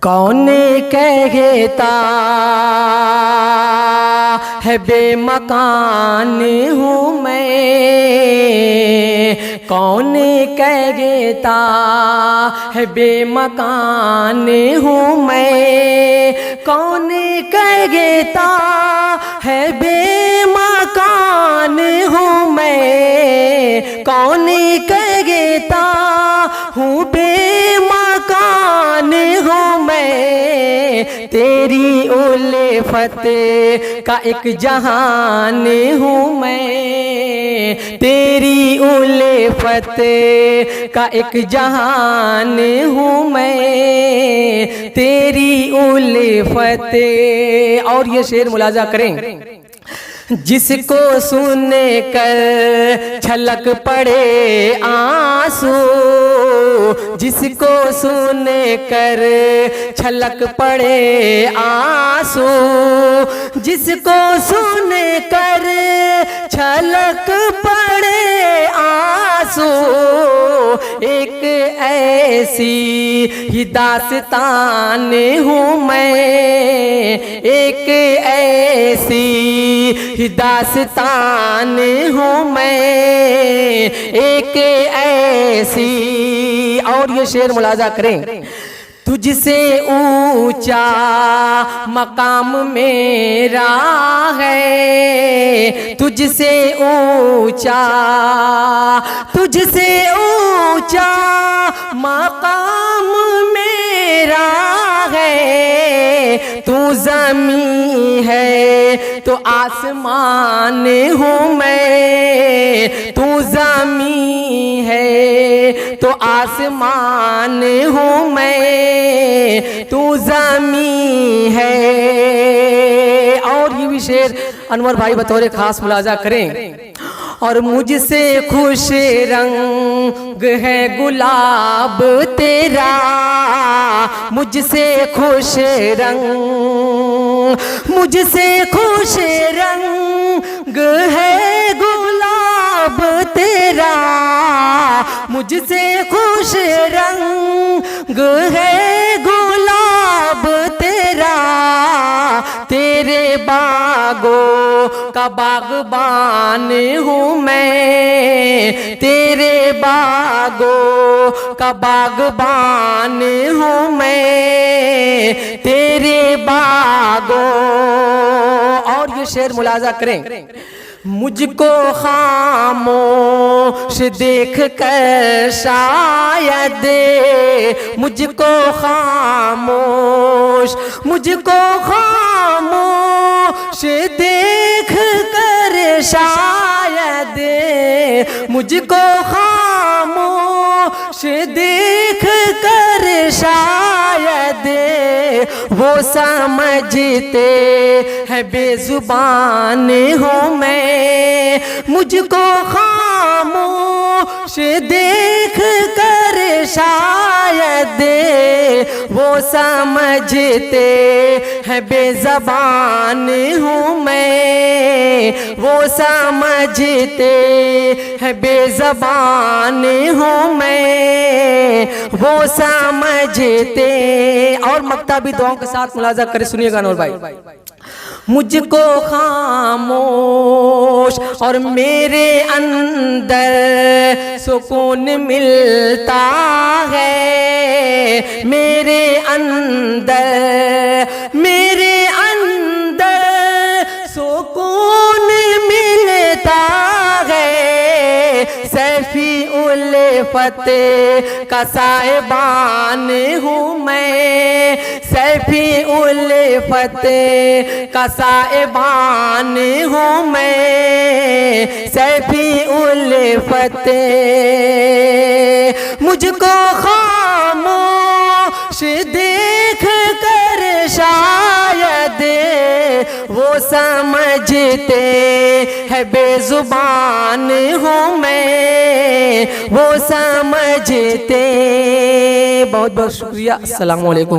کون کہتا ہے بے مکان ہوں میں، کون کہتا ہے بے مکان ہوں میں، کون کہتا ہے بے مکان ہوں میں، کون کہتا ہوں بے مکان ہوں میں، تیری الفت کا ایک جہان ہوں میں، تیری الفت کا ایک جہان ہوں میں، تیری الفت۔ اور یہ شعر ملاحظہ کریں، جس کو سن کر چھلک پڑے آنسو، جس کو سن کر چھلک پڑے آنسو، جس کو سن کر چھلک پڑے آنسو، ایک ایسی ہی داستان ہوں میں، ایک ایسی ہی داستان ہوں میں، ایک ایسی۔ اور یہ شعر ملاحظہ کریں، تجھ سے اونچا مقام میرا ہے، تجھ سے اونچا، تجھ سے اونچا مقام میرا ہے، تو زمین ہے تو آسمان ہوں میں، تو زمین ہے تو آسمان ہوں میں، تو زمین ہے۔ اور یہ بھی شعر انور بھائی بطور خاص ملاحظہ کریں، اور مجھ سے خوش رنگ ہے گلاب تیرا، مجھ سے خوش رنگ، مجھ سے خوش رنگ ہے گلاب تیرا، مجھ سے خوش رنگ ہے گلاب تیرا، تیرے باغوں کا باغبان ہوں میں، تیرے باغوں کا باغبان ہوں میں، تیرے باغوں۔ اور یہ شعر ملاحظہ کریں، مجھ کو خاموش دیکھ کر شاید، مجھ کو خاموش، مجھ کو خاموش دیکھ کر شاید، مجھ کو خاموش دیکھ کر شاید، وہ سمجھتے ہیں بے زبان ہوں میں، مجھ کو خاموش دیکھ کر شاید، وہ سمجھتے ہیں بے زبان ہوں میں، وہ سمجھتے ہیں بے زبان ہوں میں، وہ سمجھتے۔ اور مکتبی دعاؤں کے ساتھ ملاحظہ کریں، سنیے گا نور بھائی، مجھ کو خاموش اور میرے اندر سکون ملتا ہے، میرے اندر، میرے اندر سکون ملتا ہے، سیفی الفت کا سائبان ہوں میں، سیفی الفت کا سائبان ہوں میں، سیفی الفت۔ مجھ کو خاموش دیکھ کر شاید، وہ سمجھتے ہیں بے زبان ہوں میں، وہ سمجھتے۔ بہت بہت شکریہ، السلام علیکم۔